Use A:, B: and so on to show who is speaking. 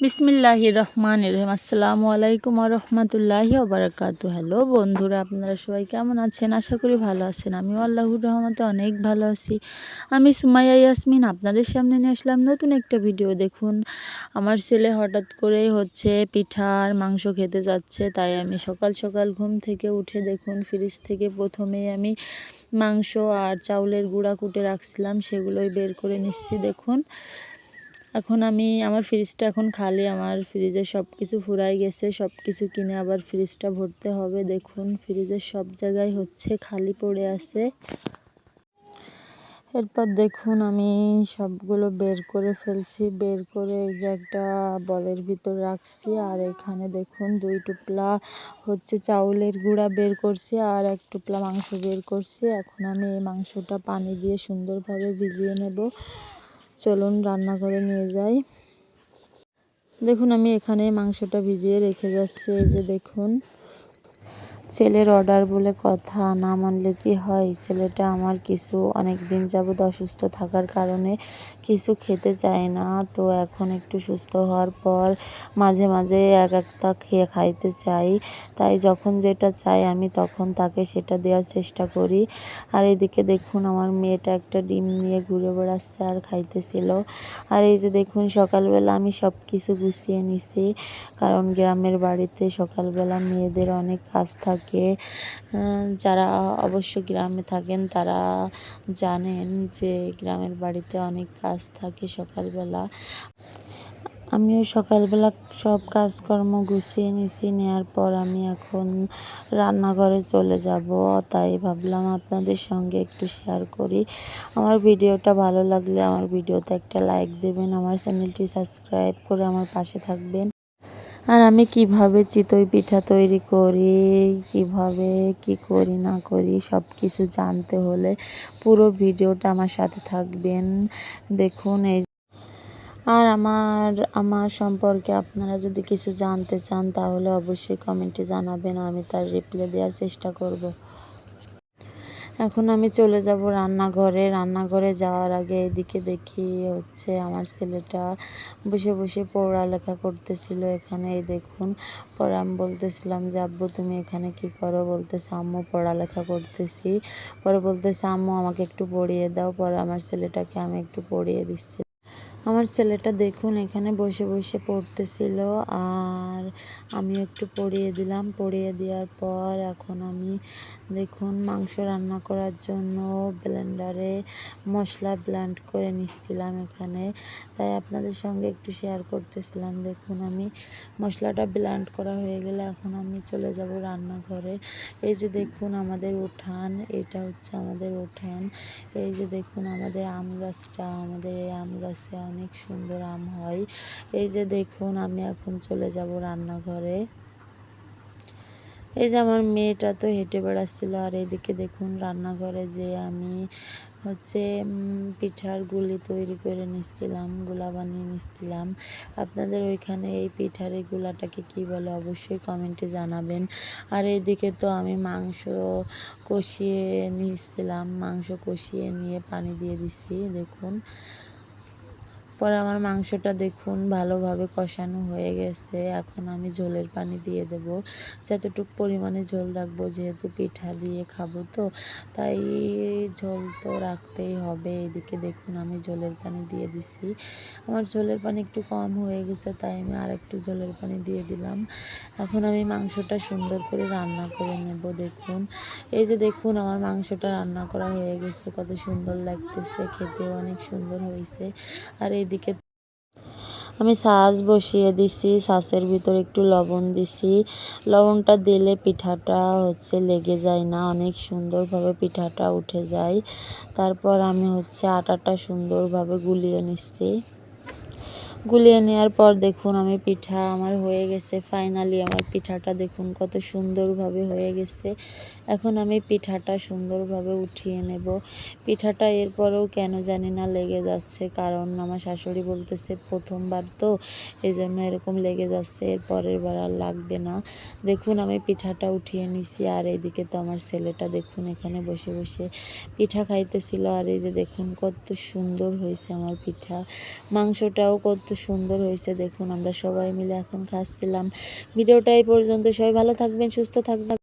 A: বিসমিল্লাহির রহমানির রহিম। আসসালামু আলাইকুম রহমতুল্লাহি ওবারাকাতু। হ্যালো বন্ধুরা, আপনারা সবাই কেমন আছেন? আশা করি ভালো আছেন। আমিও আল্লাহর রহমতে অনেক ভালো আছি। আমি সুমাইয়া ইয়াসমিন আপনাদের সামনে নিয়ে আসলাম নতুন একটা ভিডিও। দেখুন, আমার ছেলে হঠাৎ করে পিঠা আর মাংস খেতে যাচ্ছে, তাই আমি সকাল সকাল ঘুম থেকে উঠে দেখুন ফ্রিজ থেকে প্রথমেই আমি মাংস আর চাউলের গুঁড়া কুটে রাখছিলাম, সেগুলোই বের করে নিচ্ছি। দেখুন, এখন আমার ফ্রিজটা এখন খালি, আমার ফ্রিজে সব কিছু ফুরাই গেছে, সব কিছু কিনে আবার ফ্রিজটা ভরতে হবে। দেখুন, ফ্রিজের সব জায়গায় খালি পড়ে আছে। এরপর দেখুন আমি সবগুলো বের করে ফেলছি, বের করে এই যে একটা বলের ভিতর রাখছি। আর এখানে দেখুন 2 টুকরা চাউলের গুঁড়া বের করছি আর 1 টুকরা মাংস বের করছি। এখন আমি এই মাংসটা পানি দিয়ে সুন্দরভাবে ভিজিয়ে নেব। চলুন রান্নাঘরে নিয়ে যাই। দেখুন, আমি এখানে মাংসটা ভিজিয়ে রেখে যাচ্ছি। এই যে দেখুন, ছেলের অর্ডার বলে কথা, না মানলে কি হয়। ছেলেটা আমার অনেক দিন যাবৎ অসুস্থ থাকার কারণে কিছু খেতে চায় না। তো এখন একটু সুস্থ হওয়ার পর মাঝে মাঝে একটা খাইতে চাই। তাই যখন যেটা চাই আমি তখন তাকে সেটা দেওয়ার চেষ্টা করি। আর এদিকে দেখুন, আমার মেয়েটা একটা ডিম নিয়ে ঘুরে বেড়াচ্ছে আর খাইতেছিল। আর এই যে দেখুন, সকালবেলা আমি সব কিছু গুছিয়ে নিছি, কারণ গ্রামের বাড়িতে সকালবেলা মেয়েদের অনেক কাজ থাকে। যারা অবশ্য গ্রামে থাকেন তারা জানেন যে গ্রামের বাড়িতে অনেক কাজ থাকে সকালবেলা। আমিও সকালবেলা সব কাজকর্ম গুছিয়ে নিছি, নেওয়ার পর আমি এখন রান্নাঘরে চলে যাব। তাই ভাবলাম আপনাদের সঙ্গে একটু শেয়ার করি। আমার ভিডিওটা ভালো লাগলে আমার ভিডিওতে একটা লাইক দেবেন, আমার চ্যানেলটি সাবস্ক্রাইব করে আমার পাশে থাকবেন। আর আমি কিভাবে চিতই পিঠা তৈরি করি, কিভাবে কি করি না করি, সব কিছু জানতে হলে পুরো ভিডিওটা আমার সাথে থাকবেন। দেখুন, আর আমার সম্পর্কে আপনারা যদি কিছু জানতে চান তাহলে অবশ্যই কমেন্টে জানাবেন, আমি তার রিপ্লাই দেওয়ার চেষ্টা করব। এখন আমি চলে যাব রান্নাঘরে। রান্নাঘরে যাওয়ার আগে এদিকে দেখি আমার ছেলেটা বসে বসে পড়ালেখা করতেছিল এখানে। এই দেখুন, পরে আমি বলতেছিলাম যে আব্বু তুমি এখানে কি করো? বলতেছে আম্মু পড়ালেখা করতেছি। পরে বলতেছে আম্মু আমাকে একটু পড়িয়ে দাও। পরে আমার ছেলেটাকে আমি একটু পড়িয়ে দিচ্ছি। আমার ছেলেটা দেখুন এখানে বসে বসে পড়তেছিল, আর আমিও একটু পড়িয়ে দিলাম। পড়িয়ে দেওয়ার পর এখন আমি দেখুন মাংস রান্না করার জন্য ব্লেন্ডারে মশলা ব্লেন্ড করে নিচ্ছিলাম এখানে, তাই আপনাদের সঙ্গে একটু শেয়ার করতেছিলাম। দেখুন, আমি মশলাটা ব্লেন্ড করা হয়ে গেলে এখন আমি চলে যাব রান্নাঘরে। এই যে দেখুন আমাদের উঠান, এটা আমাদের উঠান। এই যে দেখুন আমাদের আম গাছটা, আমাদের এই আম গাছে অনেক সুন্দর আম হয়। এই যে দেখুন আমি এখন চলে যাব রান্নাঘরে। এই যে আমার মেয়েটা তো হেঁটে বেড়াচ্ছিল, আর এদিকে দেখুন রান্নাঘরে যে আমি পিঠার গুলি তৈরি করে নিচ্ছিলাম, গুলা বানিয়ে নিচ্ছিলাম। আপনাদের ওইখানে এই পিঠার এই গুলাটাকে কী বলে অবশ্যই কমেন্টে জানাবেন। আর এইদিকে তো আমি মাংস কষিয়ে নিচ্ছিলাম, মাংস কষিয়ে নিয়ে পানি দিয়ে দিছি। দেখুন, পরে আমার মাংসটা দেখুন ভালোভাবে কষানো হয়ে গেছে। এখন আমি ঝোলের পানি দিয়ে দেব, যতটুকু পরিমাণে ঝোল রাখবো, যেহেতু পিঠা দিয়ে খাবো তো তাই ঝোল তো রাখতেই হবে। এদিকে দেখুন আমি ঝোলের পানি দিয়ে দিছি। আমার ঝোলের পানি একটু কম হয়ে গেছে, তাই আমি আর একটু ঝোলের পানি দিয়ে দিলাম। এখন আমি মাংসটা সুন্দর করে রান্না করে নেব। দেখুন, এই যে দেখুন আমার মাংসটা রান্না করা হয়ে গেছে, কত সুন্দর লাগতেছে, খেতেও অনেক সুন্দর হয়েছে। আর এইদিকে আমি ছাঁচ বসিয়ে দিছি, ছাঁচের ভিতরে একটু লবণ দিছি। লবণটা দিলে পিঠাটা লেগে যায় না, অনেক সুন্দরভাবে পিঠাটা উঠে যায়। তারপর আমি আটাটা সুন্দরভাবে গুলিয়ে নিচ্ছি। গুলিয়ে নেওয়ার পর দেখুন আমি পিঠা আমার হয়ে গেছে। ফাইনালি আমার পিঠাটা দেখুন কত সুন্দরভাবে হয়ে গেছে। এখন আমি পিঠাটা সুন্দরভাবে উঠিয়ে নেব। পিঠাটা এরপরেও কেন জানি না লেগে যাচ্ছে, কারণ আমার শাশুড়ি বলতেছে প্রথমবার তো এই জন্য এরকম লেগে যাচ্ছে, এর পরের বার আর লাগবে না। দেখুন আমি পিঠাটা উঠিয়ে নিছি, আর এইদিকে তো আমার ছেলেটা দেখুন এখানে বসে বসে পিঠা খাইতেছিল। আর এই যে দেখুন কত সুন্দর হয়েছে আমার পিঠা, মাংসটাও কত সুন্দর হয়েছে দেখুন। আমরা সবাই মিলে এখন খাচ্ছিলাম। ভিডিওটা এই পর্যন্ত, সবাই ভালো থাকবেন, সুস্থ থাকবেন।